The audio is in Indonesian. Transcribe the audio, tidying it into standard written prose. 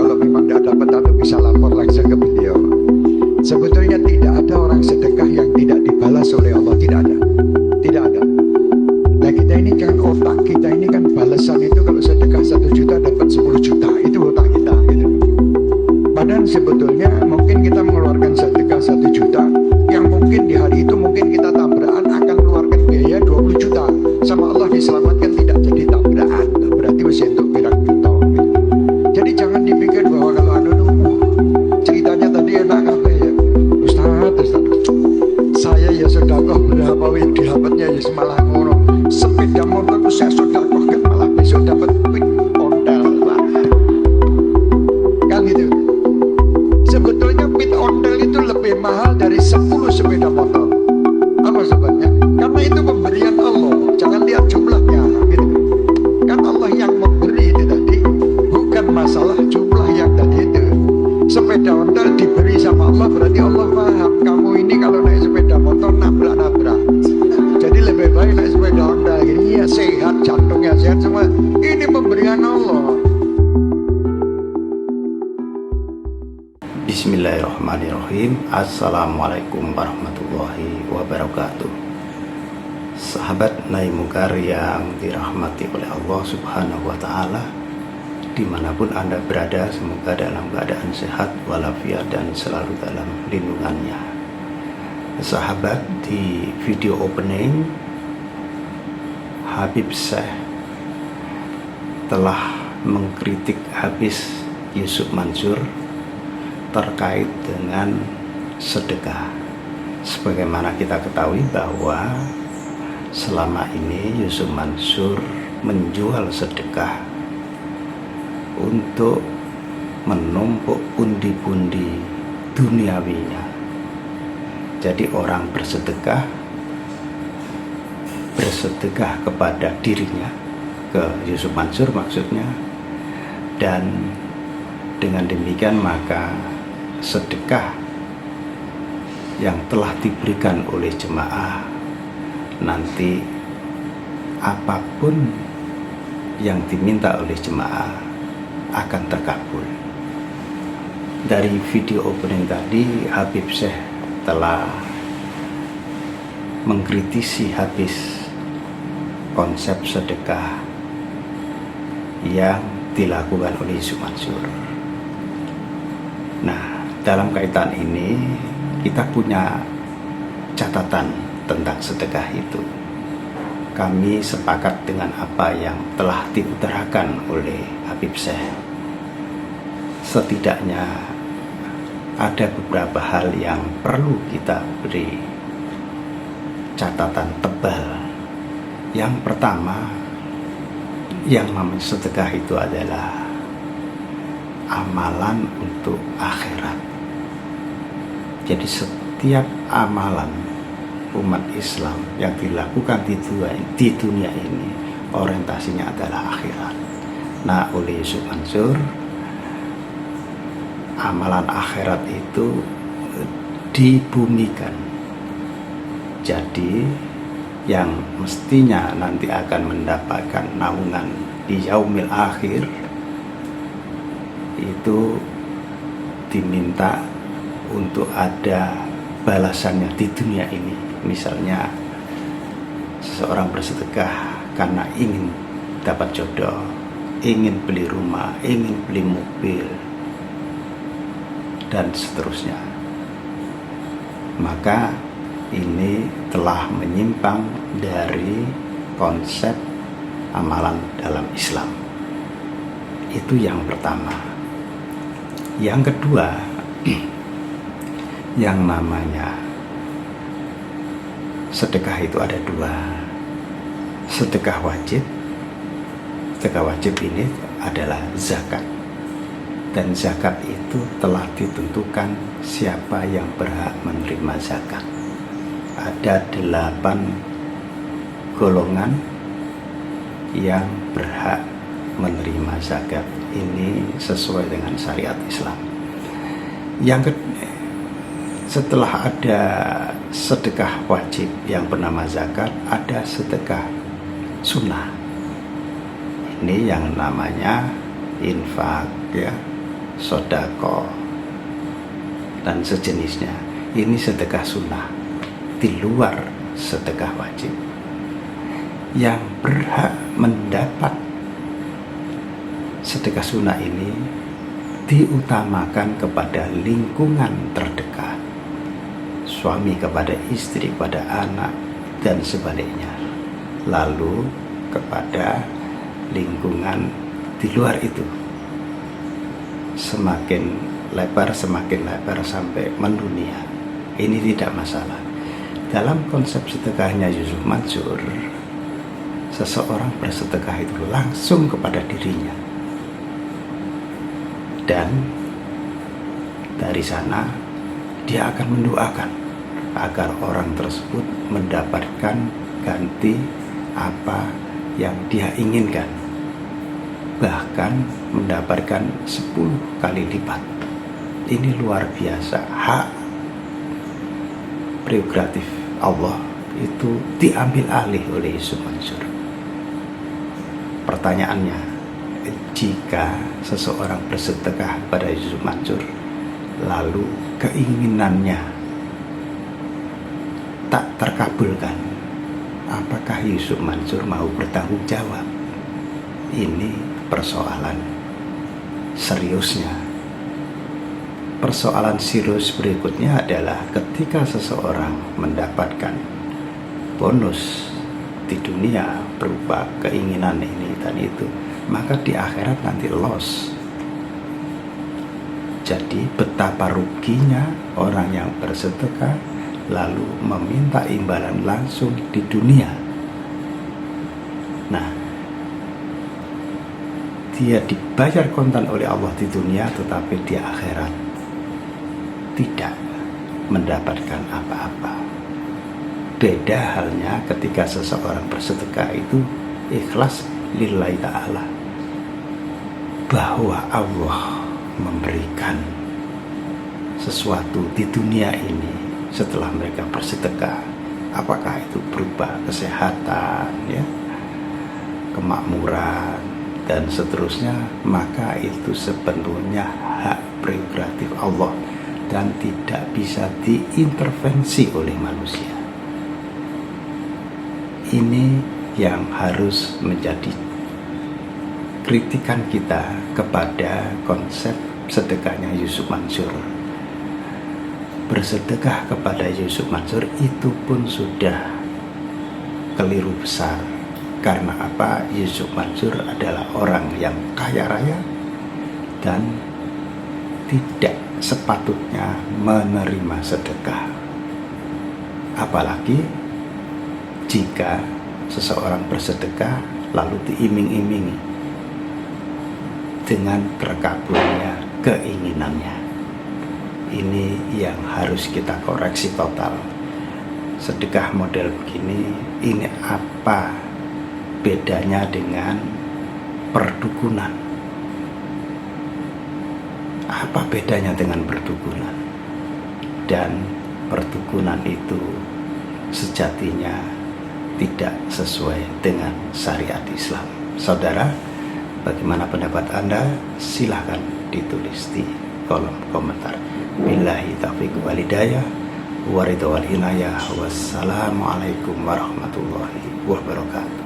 kalau memang tidak dapat atau bisa lapor langsung ke beliau. Sebetulnya tidak ada orang sedekah yang tidak dibalas oleh Allah, tidak ada, tidak ada. Nah kita ini kan otak kita ini kan balasan itu kalau sedekah 1 juta dapat 10 juta, itu otak kita gitu. Padahal sebetulnya mungkin kita mengeluarkan sedekah 1 juta yang mungkin di hari itu mungkin kita tabrakan akan mengeluarkan biaya 20 juta, sama Allah diselamatkan tidak jadi tabrakan, berarti masih untuk pirang juta gitu. Jadi jangan dipikir bahwa kalau ceritanya tadi enak apa ya Ustaz, saya ya sedekah berapa wih dapatnya ya semalah ngono, sepeda motor itu saya sedekahkan malah besok dapat ondel lah kan gitu. Sebetulnya pit ondel itu lebih mahal dari 10 sepeda motor. Apa sebabnya? Karena itu pemberian Allah, jangan lihat jumlahnya gitu. Kan Allah yang memberi itu tadi, bukan masalah jumlah yang tadi itu. Sepeda ondel diberi sama Allah, berarti Allah paham kamu ini kalau naik sepeda motor nabrak-nabrak, jadi lebih baik naik sepeda ondel gini ya, sehat, jantungnya sehat semua. Ini pemberian Allah. Bismillahirrahmanirrahim. Assalamualaikum warahmatullahi wabarakatuh. Sahabat Naim Munkar yang dirahmati oleh Allah Subhanahu wa Ta'ala, dimanapun Anda berada, semoga dalam keadaan sehat walafiat dan selalu dalam lindungannya. Sahabat, di video opening Habib Syekh telah mengkritik habis Yusuf Mansur terkait dengan sedekah. Sebagaimana kita ketahui bahwa selama ini Yusuf Mansur menjual sedekah untuk menumpuk pundi-pundi duniawinya. Jadi orang bersedekah kepada dirinya, ke Yusuf Mansur maksudnya, dan dengan demikian maka sedekah yang telah diberikan oleh jemaah nanti apapun yang diminta oleh jemaah akan terkabul. Dari video opening tadi, Habib Syekh telah mengkritisi habis konsep sedekah yang dilakukan oleh Yusuf Mansur. Nah, dalam kaitan ini kita punya catatan tentang sedekah itu. Kami sepakat dengan apa yang telah diutarakan oleh Habib Syekh. Setidaknya ada beberapa hal yang perlu kita beri catatan tebal. Yang pertama, yang namanya sedekah itu adalah amalan untuk akhirat. Jadi setiap amalan umat Islam yang dilakukan di dunia ini orientasinya adalah akhirat. Nah, oleh Yusuf Mansur, amalan akhirat itu dibumikan. Jadi yang mestinya nanti akan mendapatkan naungan di yaumil akhir itu diminta untuk ada balasannya di dunia ini. Misalnya seseorang bersedekah karena ingin dapat jodoh, ingin beli rumah, ingin beli mobil, dan seterusnya. Maka ini telah menyimpang dari konsep amalan dalam Islam. Itu yang pertama. Yang kedua, yang namanya sedekah itu ada dua. Sedekah wajib. Sedekah wajib ini adalah zakat. Dan zakat itu telah ditentukan siapa yang berhak menerima zakat. Ada 8 golongan yang berhak menerima zakat. Ini sesuai dengan syariat Islam. Setelah ada sedekah wajib yang bernama zakat, ada sedekah sunnah. Ini yang namanya infak, ya, sodako, dan sejenisnya. Ini sedekah sunnah di luar sedekah wajib. Yang berhak mendapat sedekah sunnah ini diutamakan kepada lingkungan terdekat, suami kepada istri, kepada anak, dan sebaliknya. Lalu kepada lingkungan di luar itu, semakin lebar sampai mendunia. Ini tidak masalah. Dalam konsep sedekahnya Yusuf Mansur, seseorang bersedekah itu langsung kepada dirinya, dan dari sana dia akan mendoakan agar orang tersebut mendapatkan ganti apa yang dia inginkan, bahkan mendapatkan 10 kali lipat. Ini luar biasa. Hak prerogatif Allah itu diambil alih oleh Yusuf Mansur. Pertanyaannya, jika seseorang bersedekah pada Yusuf Mansur, lalu keinginannya tak terkabulkan, apakah Yusuf Mansur mau bertanggung jawab? Ini persoalan seriusnya. Persoalan serius berikutnya adalah ketika seseorang mendapatkan bonus di dunia berupa keinginan ini dan itu, maka di akhirat nanti loss. Jadi betapa ruginya orang yang bersedekah lalu meminta imbalan langsung di dunia. Nah, dia dibayar kontan oleh Allah di dunia, tetapi di akhirat tidak mendapatkan apa-apa. Beda halnya ketika seseorang bersedekah itu ikhlas lillahi ta'ala, bahwa Allah memberikan sesuatu di dunia ini setelah mereka bersedekah, apakah itu berupa kesehatan, ya, kemakmuran, dan seterusnya, maka itu sepenuhnya hak prerogatif Allah dan tidak bisa diintervensi oleh manusia. Ini yang harus menjadi kritikan kita kepada konsep sedekahnya Yusuf Mansur. Bersedekah kepada Yusuf Mansur itu pun sudah keliru besar. Karena apa? Yusuf Mansur adalah orang yang kaya raya dan tidak sepatutnya menerima sedekah. Apalagi jika seseorang bersedekah lalu diiming-imingi dengan terkabulnya keinginannya. Ini yang harus kita koreksi total. Sedekah model begini, ini apa bedanya dengan perdukunan? Apa bedanya dengan perdukunan? Dan perdukunan itu sejatinya tidak sesuai dengan syariat Islam. Saudara, bagaimana pendapat Anda? Silahkan ditulis di kolom komentar. Billahi taufiq wal hidayah, waridho wal inayah. Wassalamualaikum warahmatullahi wabarakatuh.